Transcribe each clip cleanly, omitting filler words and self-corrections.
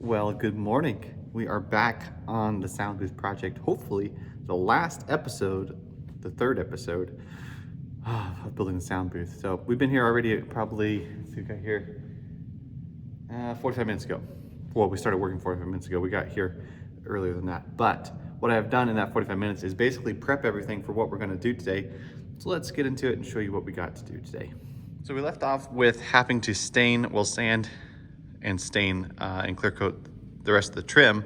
Well, good morning. We are back on the Sound Booth project. Hopefully, the last episode, the third episode of building the sound booth. So we've been here already probably, let's see, we got here 45 minutes ago. Well, we started working 45 minutes ago. We got here earlier than that. But what I've done in that 45 minutes is basically prep everything for what we're going to do today. So let's get into it and show you what we got to do today. So we left off with having to sand and stain and clear coat the rest of the trim.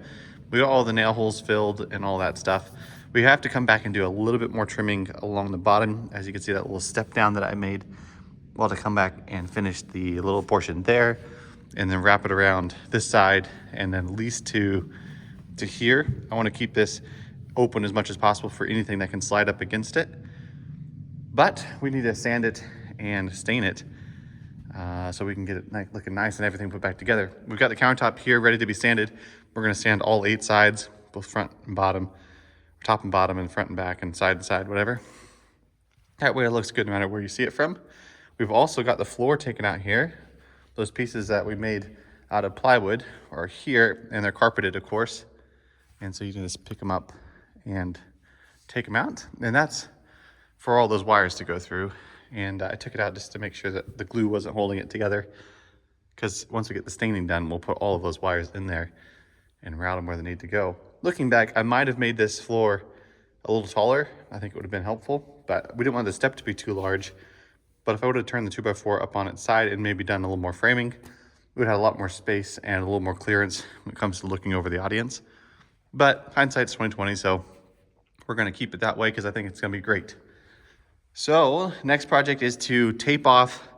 We got all the nail holes filled and all that stuff. We have to come back and do a little bit more trimming along the bottom. As you can see, that little step down that I made. Well, to come back and finish the little portion there and then wrap it around this side and then at least to here. I want to keep this open as much as possible for anything that can slide up against it. But we need to sand it and stain it so we can get it looking nice and everything put back together. We've got the countertop here ready to be sanded. We're going to sand all 8 sides, both front and bottom, top and bottom, and front and back, and side, whatever. That way it looks good no matter where you see it from. We've also got the floor taken out here. Those pieces that we made out of plywood are here, and they're carpeted, of course. And so you can just pick them up and take them out. And that's for all those wires to go through. And I took it out just to make sure that the glue wasn't holding it together. Because once we get the staining done, we'll put all of those wires in there and route them where they need to go. Looking back, I might have made this floor a little taller. I think it would have been helpful, but we didn't want the step to be too large. But if I would have turned the 2x4 up on its side and maybe done a little more framing, we would have a lot more space and a little more clearance when it comes to looking over the audience. But hindsight's 2020, so we're gonna keep it that way because I think it's gonna be great. So next project is to tape off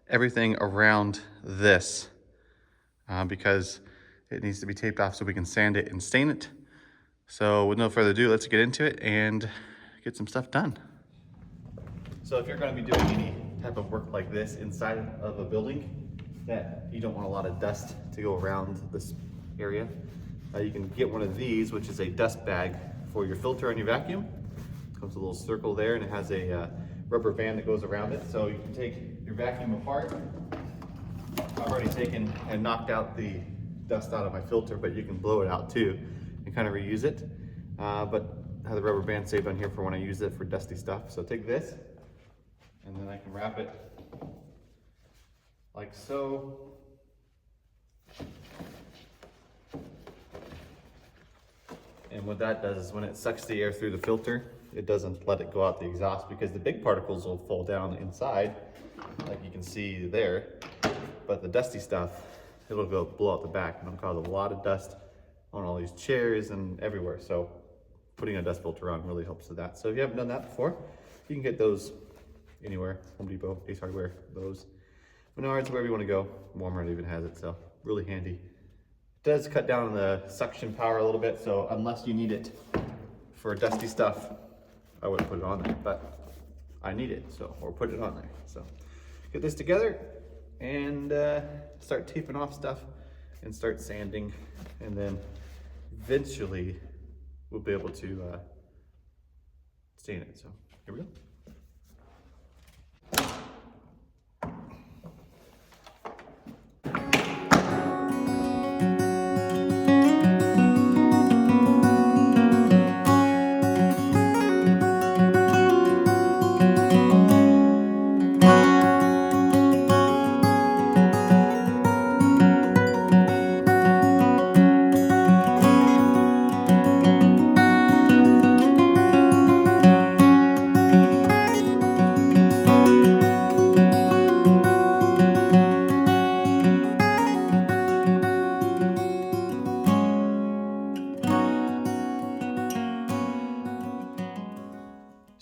everything around this because it needs to be taped off so we can sand it and stain it. So with no further ado, let's get into it and get some stuff done. So if you're going to be doing any type of work like this inside of a building that you don't want a lot of dust to go around this area, you can get one of these, which is a dust bag for your filter and your vacuum. It comes with a little circle there, and it has a rubber band that goes around it. So you can take your vacuum apart. I've already taken and knocked out the dust out of my filter, but you can blow it out too and kind of reuse it. But I have the rubber band saved on here for when I use it for dusty stuff. So take this, and then I can wrap it like so. And what that does is when it sucks the air through the filter, it doesn't let it go out the exhaust because the big particles will fall down inside, like you can see there. But the dusty stuff, it'll go blow out the back and it'll cause a lot of dust on all these chairs and everywhere. So putting a dust filter on really helps with that. So if you haven't done that before, you can get those anywhere. Home Depot, Ace Hardware, those. Menards, wherever you want to go. Walmart even has it, so really handy. It does cut down on the suction power a little bit, so unless you need it for dusty stuff, I wouldn't put it on there, but I need it, so, or put it on there. So get this together and start taping off stuff and start sanding, and then eventually we'll be able to stain it. So here we go.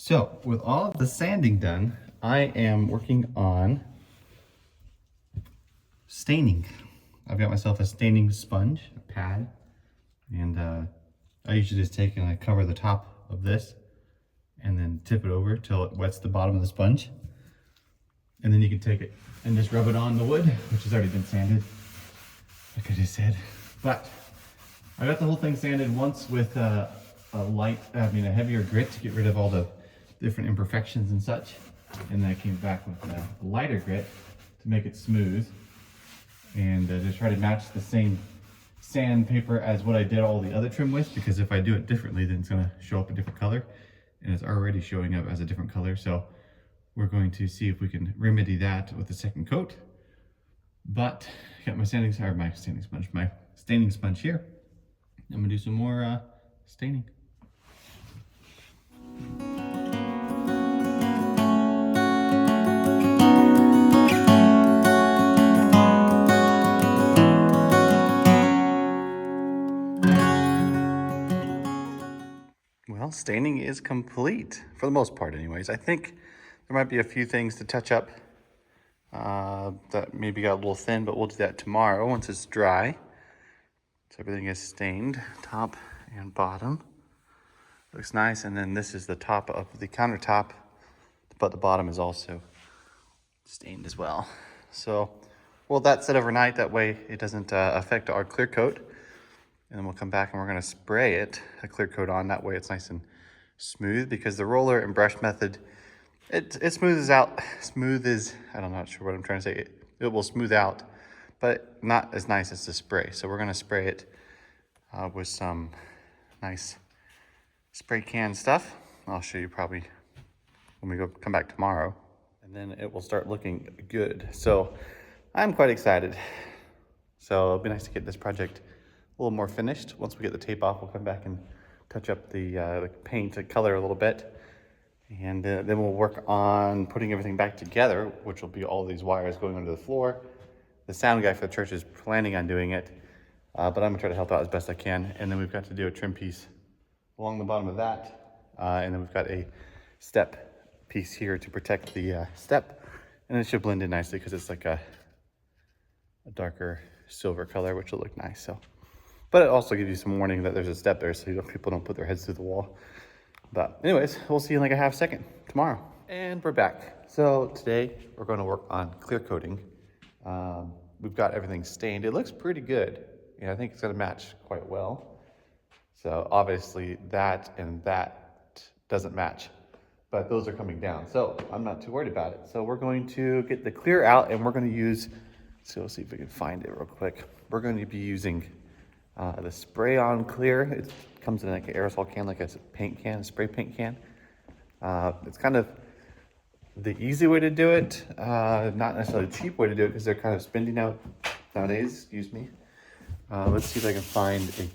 So with all of the sanding done, I am working on staining. I've got myself a staining sponge, a pad, and I usually just take and I cover the top of this and then tip it over till it wets the bottom of the sponge. And then you can take it and just rub it on the wood, which has already been sanded, like I just said. But I got the whole thing sanded once with a heavier grit to get rid of all the different imperfections and such. And then I came back with a lighter grit to make it smooth and to try to match the same sandpaper as what I did all the other trim with, because if I do it differently, then it's gonna show up a different color, and it's already showing up as a different color. So we're going to see if we can remedy that with the second coat. But I got my staining sponge here. I'm gonna do some more staining. Well, staining is complete, for the most part anyways. I think there might be a few things to touch up that maybe got a little thin, but we'll do that tomorrow once it's dry. So everything is stained, top and bottom. Looks nice, and then this is the top of the countertop, but the bottom is also stained as well. So we'll that set overnight, that way it doesn't affect our clear coat. And then we'll come back and we're gonna spray it, a clear coat on, that way it's nice and smooth, because the roller and brush method, it smooths out, I'm not sure what I'm trying to say. It will smooth out, but not as nice as the spray. So we're gonna spray it with some nice spray can stuff. I'll show you probably when we come back tomorrow, and then it will start looking good. So I'm quite excited. So it'll be nice to get this project a little more finished. Once we get the tape off, we'll come back and touch up the paint, the color a little bit. And then we'll work on putting everything back together, which will be all these wires going under the floor. The sound guy for the church is planning on doing it, but I'm gonna try to help out as best I can. And then we've got to do a trim piece along the bottom of that. And then we've got a step piece here to protect the step. And it should blend in nicely because it's like a darker silver color, which will look nice. So, but it also gives you some warning that there's a step there, so people don't put their heads through the wall. But anyways, we'll see you in like a half second tomorrow. And we're back. So today we're going to work on clear coating. We've got everything stained. It looks pretty good. Yeah, I think it's going to match quite well. So obviously that and that doesn't match, but those are coming down. So I'm not too worried about it. So we're going to get the clear out, and we're going to use, so we'll see if we can find it real quick. We're going to be using the spray on clear. It comes in like an aerosol can, like a paint can, a spray paint can. It's kind of the easy way to do it, not necessarily the cheap way to do it, because they're kind of spending out nowadays, excuse me. Let's see if I can find a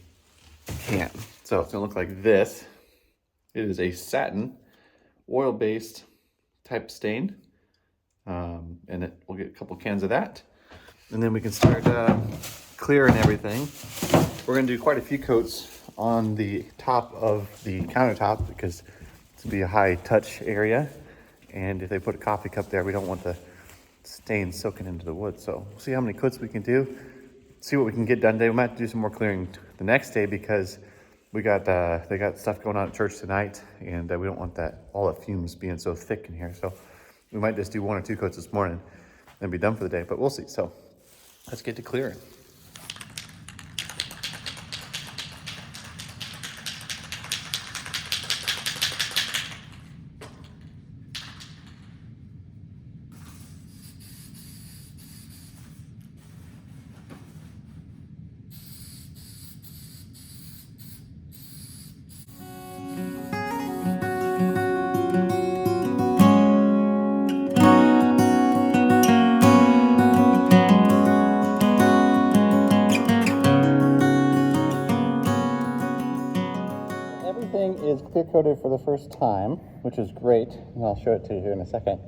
can. So it's gonna look like this. It is a satin, oil-based type stain. And we'll get a couple cans of that. And then we can start clearing everything. We're gonna do quite a few coats on the top of the countertop, because it's gonna be a high touch area. And if they put a coffee cup there, we don't want the stain soaking into the wood. So we'll see how many coats we can do, see what we can get done today. We might have to do some more clearing the next day, because we got they got stuff going on at church tonight, and we don't want that all the fumes being so thick in here. So we might just do 1 or 2 coats this morning and be done for the day, but we'll see. So let's get to clearing. Everything is clear coated for the first time, which is great, and I'll show it to you here in a second.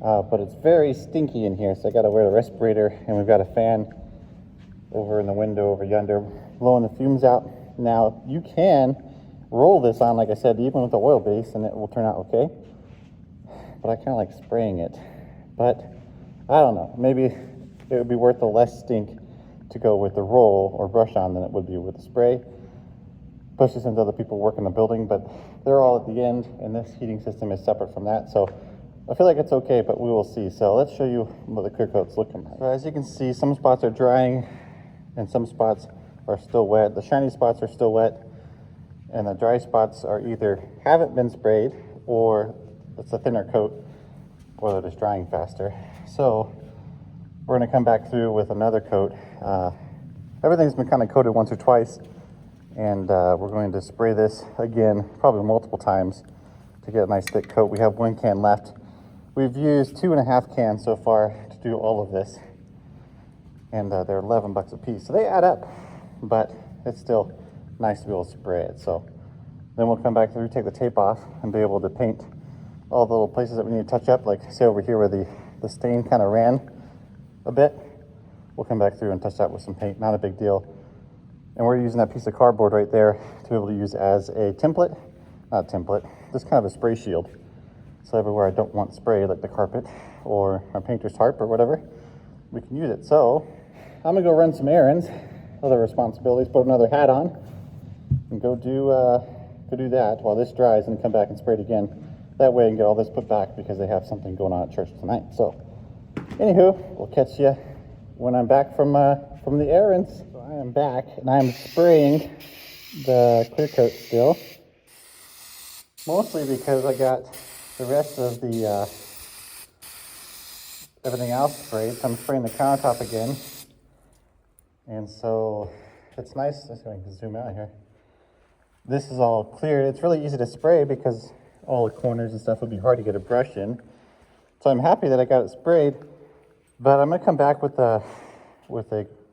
But it's very stinky in here, so I got to wear the respirator, and we've got a fan over in the window over yonder blowing the fumes out. Now you can roll this on, like I said, even with the oil base, and it will turn out okay. But I kind of like spraying it. But I don't know, maybe it would be worth the less stink to go with the roll or brush on than it would be with the spray. Especially since other people work in the building, but they're all at the end, and this heating system is separate from that. So I feel like it's okay, but we will see. So let's show you what the clear coat's looking like. So as you can see, some spots are drying and some spots are still wet. The shiny spots are still wet, and the dry spots are either haven't been sprayed, or it's a thinner coat, or they're just drying faster. So we're gonna come back through with another coat Everything's been kind of coated once or twice, and we're going to spray this again, probably multiple times, to get a nice thick coat. We have 1 can left. We've used 2.5 cans so far to do all of this, and they're 11 bucks a piece, so they add up, but it's still nice to be able to spray it. So then we'll come back through, take the tape off, and be able to paint all the little places that we need to touch up, like say over here where the stain kind of ran a bit. We'll come back through and touch that with some paint, not a big deal. And we're using that piece of cardboard right there to be able to use as a template, not template, just kind of a spray shield. So everywhere I don't want spray, like the carpet or my painter's tarp or whatever, we can use it. So I'm gonna go run some errands, other responsibilities, put another hat on, and go do that while this dries, and come back and spray it again. That way I can get all this put back because they have something going on at church tonight. So anywho, we'll catch you when I'm back from the errands. So I am back, and I'm spraying the clear coat still, mostly because I got the rest of the everything else sprayed. So I'm spraying the countertop again, and so it's nice. Let's go and zoom out here. This is all cleared. It's really easy to spray because all the corners and stuff would be hard to get a brush in. So I'm happy that I got it sprayed. But I'm gonna come back with a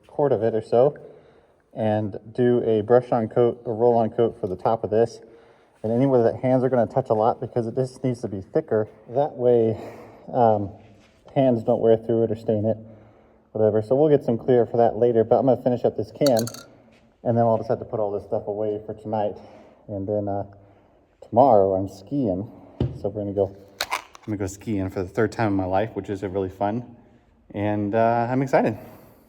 quart of it or so and do a brush-on coat, a roll-on coat for the top of this. And anywhere that hands are gonna touch a lot, because this needs to be thicker. That way, hands don't wear through it or stain it, whatever. So we'll get some clear for that later, but I'm gonna finish up this can, and then I'll just have to put all this stuff away for tonight. And then tomorrow I'm skiing, so I'm gonna go skiing for the 3rd time in my life, which is really fun. And I'm excited.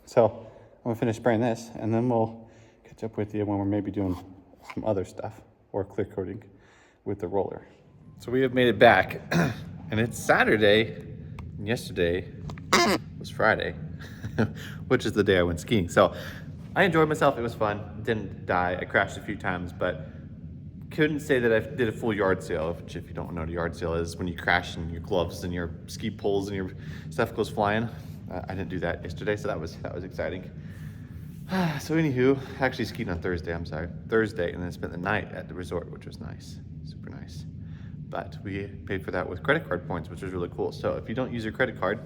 So I'm gonna finish spraying this, and then we'll catch up with you when we're maybe doing some other stuff or clear coating with the roller. So we have made it back, and it's Saturday, and yesterday was Friday, which is the day I went skiing. So I enjoyed myself, it was fun, didn't die. I crashed a few times, but couldn't say that I did a full yard sale, which if you don't know what a yard sale is, when you crash and your gloves and your ski poles and your stuff goes flying. I didn't do that yesterday, so that was exciting. So anywho, I actually skied on Thursday, and then spent the night at the resort, which was nice, super nice. But we paid for that with credit card points, which was really cool. So if you don't use your credit card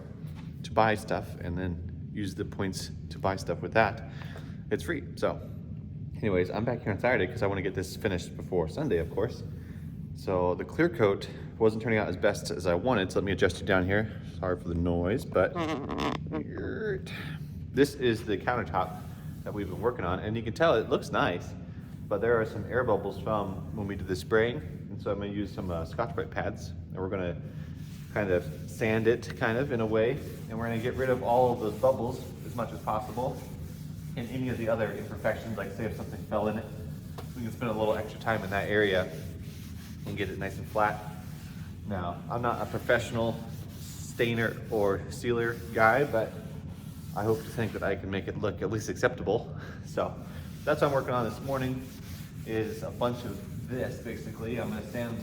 to buy stuff and then use the points to buy stuff with that, it's free. So anyways, I'm back here on Saturday because I want to get this finished before Sunday, of course. So the clear coat wasn't turning out as best as I wanted, so let me adjust you down here. Sorry for the noise, but this is the countertop that we've been working on, and you can tell it looks nice, but there are some air bubbles from when we did the spraying, and so I'm going to use some Scotch-Brite pads, and we're going to kind of sand it in a way, and we're going to get rid of all of those bubbles as much as possible, and any of the other imperfections, like say if something fell in it, we can spend a little extra time in that area and get it nice and flat. Now, I'm not a professional stainer or sealer guy, but I hope to think that I can make it look at least acceptable. So that's what I'm working on this morning, is a bunch of this basically. I'm gonna sand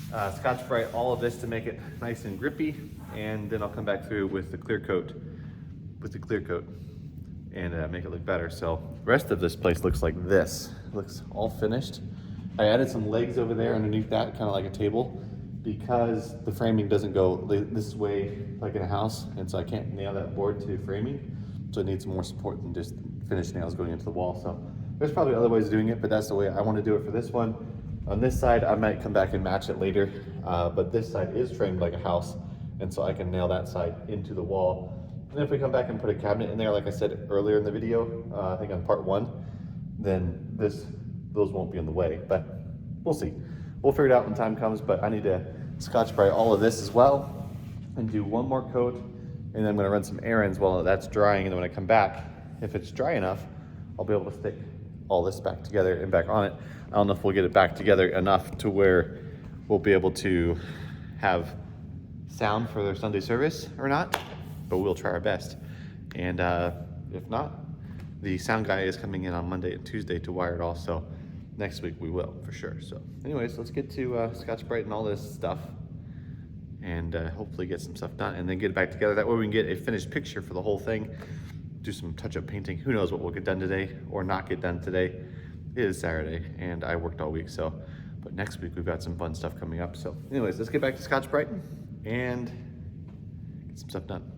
Scotch-Brite all of this to make it nice and grippy, and then I'll come back through with the clear coat, and make it look better. So the rest of this place looks like this. It looks all finished. I added some legs over there underneath that, kind of like a table, because the framing doesn't go this way like in a house, and so I can't nail that board to framing, so it needs more support than just finished nails going into the wall. So there's probably other ways of doing it, but that's the way I want to do it for this one. On this side, I might come back and match it later, but this side is framed like a house, and so I can nail that side into the wall. And if we come back and put a cabinet in there, like I said earlier in the video, I think on part 1, then those won't be in the way, but we'll see. We'll figure it out when time comes, but I need to Scotch-Brite all of this as well and do one more coat, and then I'm gonna run some errands while that's drying, and then when I come back, if it's dry enough, I'll be able to stick all this back together and back on it. I don't know if we'll get it back together enough to where we'll be able to have sound for their Sunday service or not, but we'll try our best. And if not, the sound guy is coming in on Monday and Tuesday to wire it all, so next week we will, for sure. So anyways, let's get to Scotch-Brite and all this stuff, and hopefully get some stuff done, and then get it back together. That way we can get a finished picture for the whole thing, do some touch-up painting. Who knows what we'll get done today or not get done today. It is Saturday and I worked all week, so, but next week we've got some fun stuff coming up. So anyways, let's get back to Scotch-Brite and get some stuff done.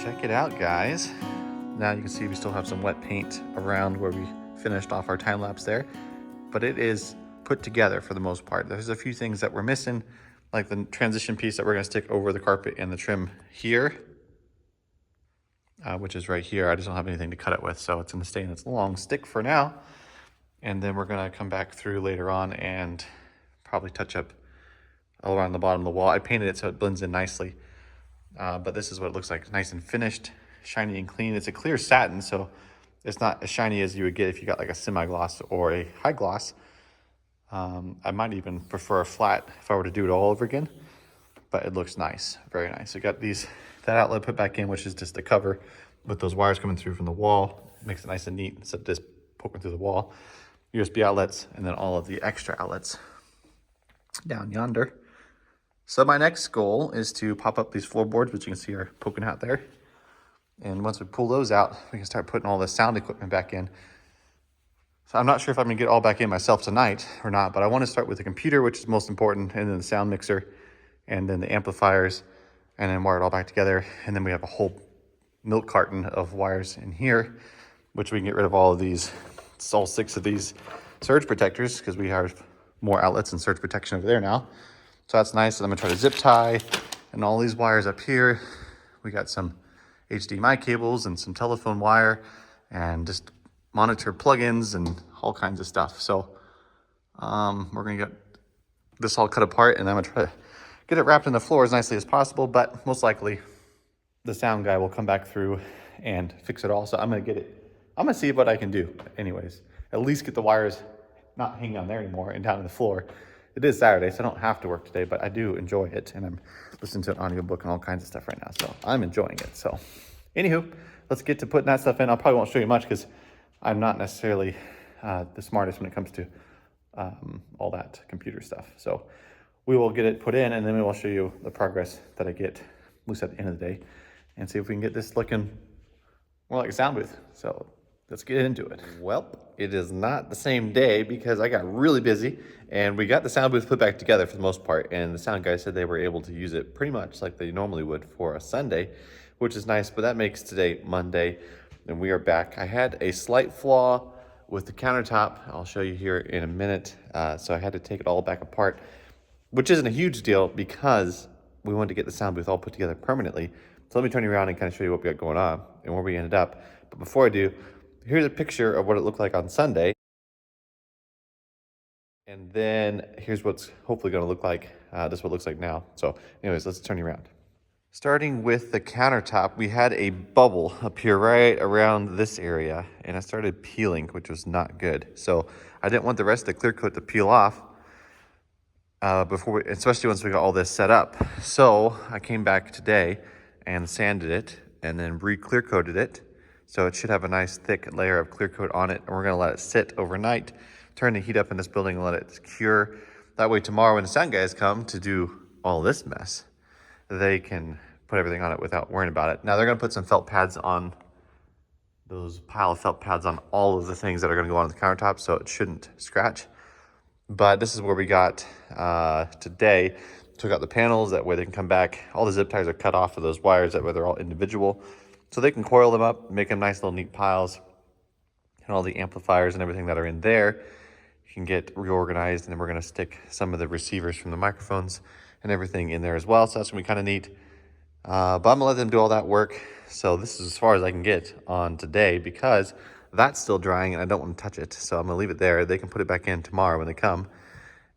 Check it out, guys. Now you can see we still have some wet paint around where we finished off our time lapse there, but it is put together for the most part. There's a few things that we're missing, like the transition piece that we're gonna stick over the carpet and the trim here, which is right here. I just don't have anything to cut it with, so it's gonna stay in its long stick for now. And then we're gonna come back through later on and probably touch up all around the bottom of the wall. I painted it so it blends in nicely. But this is what it looks like, nice and finished, shiny and clean. It's a clear satin, so it's not as shiny as you would get if you got like a semi-gloss or a high gloss. I might even prefer a flat if I were to do it all over again, but it looks nice, very nice. We got that outlet put back in, which is just a cover with those wires coming through from the wall. Makes it nice and neat instead of just poking through the wall. USB outlets, and then all of the extra outlets down yonder. So my next goal is to pop up these floorboards, which you can see are poking out there. And once we pull those out, we can start putting all the sound equipment back in. So I'm not sure if I'm gonna get all back in myself tonight or not, but I wanna start with the computer, which is most important, and then the sound mixer, and then the amplifiers, and then wire it all back together. And then we have a whole milk carton of wires in here, which we can get rid of all of these. It's all 6 of these surge protectors, because we have more outlets and surge protection over there now. So that's nice. And I'm gonna try to zip tie and all these wires up here. We got some HDMI cables and some telephone wire and just monitor plugins and all kinds of stuff. So we're gonna get this all cut apart, and I'm gonna try to get it wrapped in the floor as nicely as possible, but most likely the sound guy will come back through and fix it all. So I'm gonna see what I can do anyways. At least get the wires not hanging on there anymore and down on the floor. It is Saturday, so I don't have to work today, but I do enjoy it, and I'm listening to an audiobook and all kinds of stuff right now, so I'm enjoying it. So anywho, let's get to putting that stuff in. I probably won't show you much because I'm not necessarily the smartest when it comes to all that computer stuff. So we will get it put in, and then we will show you the progress that I get, at least at the end of the day, and see if we can get this looking more like a sound booth. So let's get into it. Well, it is not the same day because I got really busy, and we got the sound booth put back together for the most part, and the sound guys said they were able to use it pretty much like they normally would for a Sunday, which is nice, but that makes today Monday, and we are back. I had a slight flaw with the countertop. I'll show you here in a minute. So I had to take it all back apart, which isn't a huge deal because we wanted to get the sound booth all put together permanently. So let me turn you around and kind of show you what we got going on and where we ended up. But before I do, here's a picture of what it looked like on Sunday. And then here's what's hopefully going to look like. This is what it looks like now. So anyways, let's turn you around. Starting with the countertop, we had a bubble appear right around this area, and it started peeling, which was not good. So I didn't want the rest of the clear coat to peel off. especially once we got all this set up. So I came back today and sanded it and then re-clear coated it. So it should have a nice thick layer of clear coat on it. And we're gonna let it sit overnight, turn the heat up in this building and let it cure. That way tomorrow when the sound guys come to do all this mess, they can put everything on it without worrying about it. Now they're gonna put some felt pads on, those pile of felt pads on all of the things that are gonna go on the countertop so it shouldn't scratch. But this is where we got today. Took out the panels, that way they can come back. All the zip ties are cut off of those wires, that way they're all individual. So they can coil them up, make them nice little neat piles. And all the amplifiers and everything that are in there can get reorganized. And then we're gonna stick some of the receivers from the microphones and everything in there as well. So that's gonna be kind of neat. But I'm gonna let them do all that work. So this is as far as I can get on today because that's still drying and I don't want to touch it. So I'm gonna leave it there. They can put it back in tomorrow when they come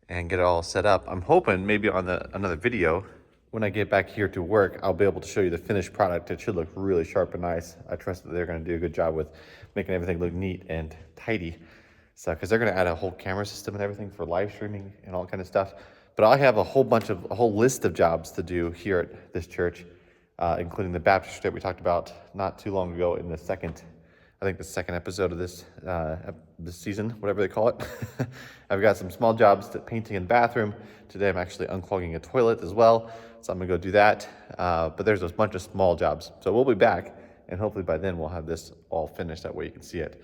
and get it all set up. I'm hoping maybe on another video, when I get back here to work, I'll be able to show you the finished product. It should look really sharp and nice. I trust that they're gonna do a good job with making everything look neat and tidy. So, cause they're gonna add a whole camera system and everything for live streaming and all kind of stuff. But I have a whole list of jobs to do here at this church, including the baptistry that we talked about not too long ago in the second episode of this season, whatever they call it. I've got some small jobs, painting in the bathroom. Today I'm actually unclogging a toilet as well, so I'm gonna go do that. But there's a bunch of small jobs. So we'll be back, and hopefully by then we'll have this all finished. That way you can see it.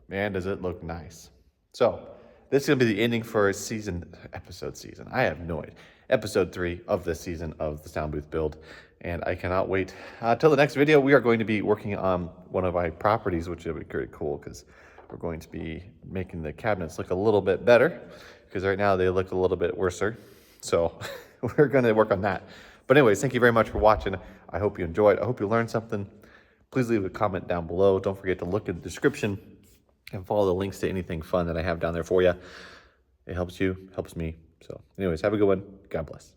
Man, does it look nice. So this is gonna be the ending for episode season. I have no idea. Episode 3 of this season of the sound booth build. And I cannot wait till the next video. We are going to be working on one of my properties, which will be pretty cool because we're going to be making the cabinets look a little bit better because right now they look a little bit worser. So we're going to work on that. But anyways, thank you very much for watching. I hope you enjoyed. I hope you learned something. Please leave a comment down below. Don't forget to look in the description and follow the links to anything fun that I have down there for you. It helps you, helps me. So anyways, have a good one. God bless.